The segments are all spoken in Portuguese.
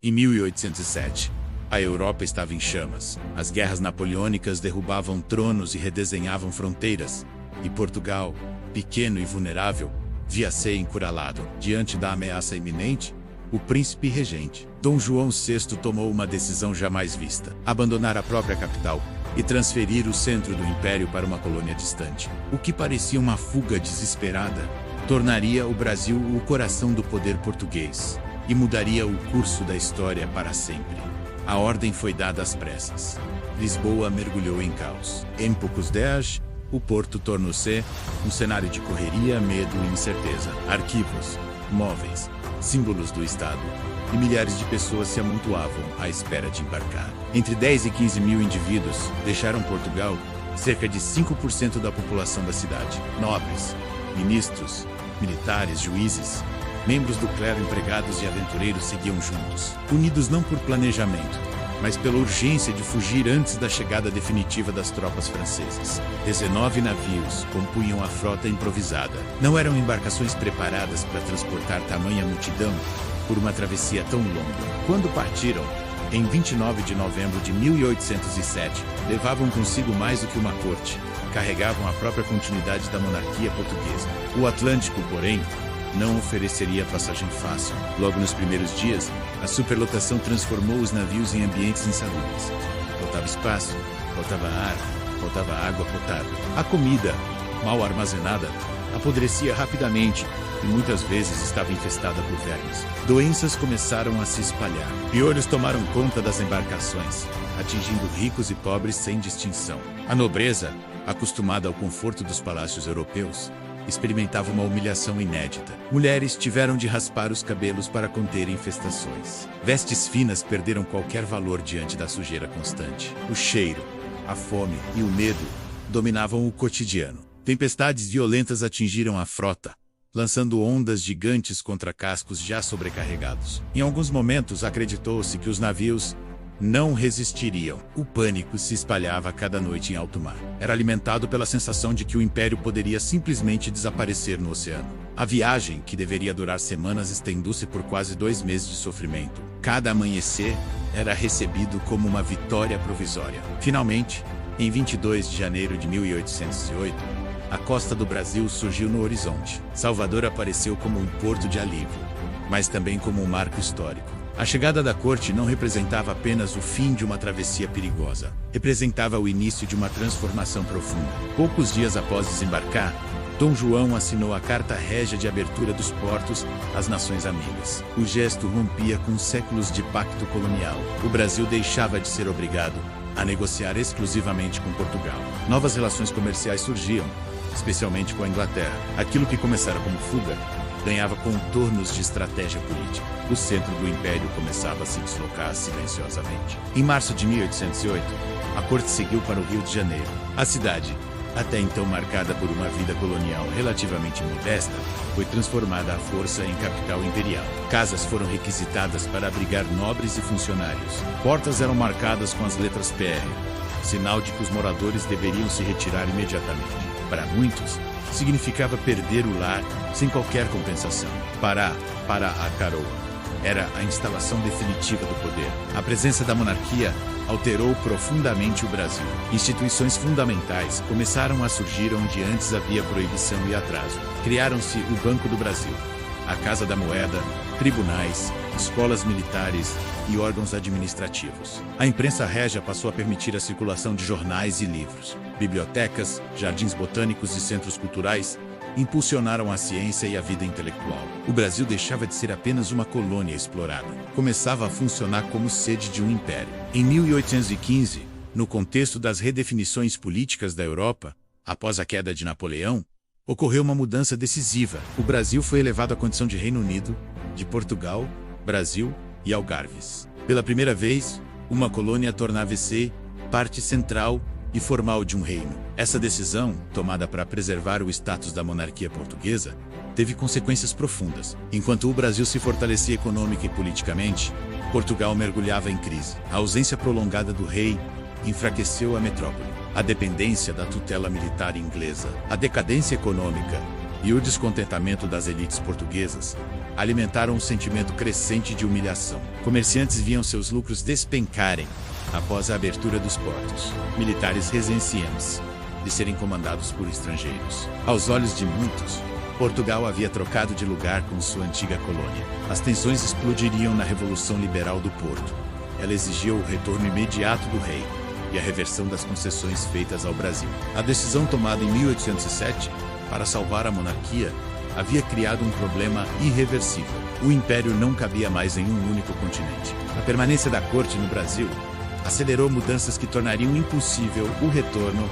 Em 1807, a Europa estava em chamas. As guerras napoleônicas derrubavam tronos e redesenhavam fronteiras, e Portugal, pequeno e vulnerável, via-se encurralado. Diante da ameaça iminente, o príncipe regente, Dom João VI, tomou uma decisão jamais vista: abandonar a própria capital e transferir o centro do império para uma colônia distante. O que parecia uma fuga desesperada tornaria o Brasil o coração do poder português e mudaria o curso da história para sempre. A ordem foi dada às pressas. Lisboa mergulhou em caos. Em poucos dias, o porto tornou-se um cenário de correria, medo e incerteza. Arquivos, móveis, símbolos do Estado e milhares de pessoas se amontoavam à espera de embarcar. Entre 10 e 15 mil indivíduos deixaram Portugal, cerca de 5% da população da cidade. Nobres, ministros, militares, juízes, membros do clero, empregados e aventureiros seguiam juntos, unidos não por planejamento, mas pela urgência de fugir antes da chegada definitiva das tropas francesas. 19 navios compunham a frota improvisada. Não eram embarcações preparadas para transportar tamanha multidão por uma travessia tão longa. Quando partiram, em 29 de novembro de 1807, levavam consigo mais do que uma corte. Carregavam a própria continuidade da monarquia portuguesa. O Atlântico, porém, não ofereceria passagem fácil. Logo nos primeiros dias, a superlotação transformou os navios em ambientes insalubres. Faltava espaço, faltava ar, faltava água potável. A comida, mal armazenada, apodrecia rapidamente e muitas vezes estava infestada por vermes. Doenças começaram a se espalhar. Piolhos tomaram conta das embarcações, atingindo ricos e pobres sem distinção. A nobreza, acostumada ao conforto dos palácios europeus, experimentava uma humilhação inédita. Mulheres tiveram de raspar os cabelos para conter infestações. Vestes finas perderam qualquer valor diante da sujeira constante. O cheiro, a fome e o medo dominavam o cotidiano. Tempestades violentas atingiram a frota, lançando ondas gigantes contra cascos já sobrecarregados. Em alguns momentos, acreditou-se que os navios não resistiriam. O pânico se espalhava cada noite em alto mar. Era alimentado pela sensação de que o império poderia simplesmente desaparecer no oceano. A viagem, que deveria durar semanas, estendeu-se por quase 2 meses de sofrimento. Cada amanhecer era recebido como uma vitória provisória. Finalmente, em 22 de janeiro de 1808, a costa do Brasil surgiu no horizonte. Salvador apareceu como um porto de alívio, mas também como um marco histórico. A chegada da corte não representava apenas o fim de uma travessia perigosa. Representava o início de uma transformação profunda. Poucos dias após desembarcar, Dom João assinou a Carta Régia de Abertura dos Portos às Nações Amigas. O gesto rompia com séculos de pacto colonial. O Brasil deixava de ser obrigado a negociar exclusivamente com Portugal. Novas relações comerciais surgiam, especialmente com a Inglaterra. Aquilo que começara como fuga ganhava contornos de estratégia política. O centro do império começava a se deslocar silenciosamente. Em março de 1808, a corte seguiu para o Rio de Janeiro. A cidade, até então marcada por uma vida colonial relativamente modesta, foi transformada à força em capital imperial. Casas foram requisitadas para abrigar nobres e funcionários. Portas eram marcadas com as letras PR, sinal de que os moradores deveriam se retirar imediatamente. Para muitos, significava perder o lar sem qualquer compensação. Para a coroa, era a instalação definitiva do poder. A presença da monarquia alterou profundamente o Brasil. Instituições fundamentais começaram a surgir onde antes havia proibição e atraso. Criaram-se o Banco do Brasil, a Casa da Moeda, tribunais, escolas militares e órgãos administrativos. A imprensa régia passou a permitir a circulação de jornais e livros. Bibliotecas, jardins botânicos e centros culturais impulsionaram a ciência e a vida intelectual. O Brasil deixava de ser apenas uma colônia explorada. Começava a funcionar como sede de um império. Em 1815, no contexto das redefinições políticas da Europa, após a queda de Napoleão, ocorreu uma mudança decisiva. O Brasil foi elevado à condição de Reino Unido, de Portugal, Brasil e Algarves. Pela primeira vez, uma colônia tornava-se parte central e formal de um reino. Essa decisão, tomada para preservar o status da monarquia portuguesa, teve consequências profundas. Enquanto o Brasil se fortalecia econômica e politicamente, Portugal mergulhava em crise. A ausência prolongada do rei enfraqueceu a metrópole. A dependência da tutela militar inglesa, a decadência econômica e o descontentamento das elites portuguesas alimentaram um sentimento crescente de humilhação. Comerciantes viam seus lucros despencarem após a abertura dos portos. Militares ressentiam-se de serem comandados por estrangeiros. Aos olhos de muitos, Portugal havia trocado de lugar com sua antiga colônia. As tensões explodiriam na Revolução Liberal do Porto. Ela exigia o retorno imediato do rei e a reversão das concessões feitas ao Brasil. A decisão tomada em 1807 para salvar a monarquia havia criado um problema irreversível. O império não cabia mais em um único continente. A permanência da corte no Brasil acelerou mudanças que tornariam impossível o retorno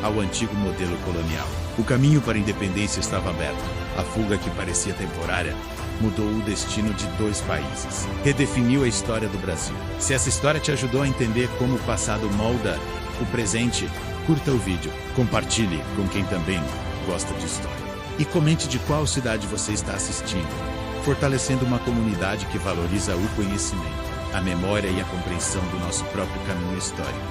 ao antigo modelo colonial. O caminho para a independência estava aberto. A fuga, que parecia temporária, mudou o destino de dois países. Redefiniu a história do Brasil. Se essa história te ajudou a entender como o passado molda o presente, curta o vídeo, compartilhe com quem também gosta de história. E comente de qual cidade você está assistindo, fortalecendo uma comunidade que valoriza o conhecimento, a memória e a compreensão do nosso próprio caminho histórico.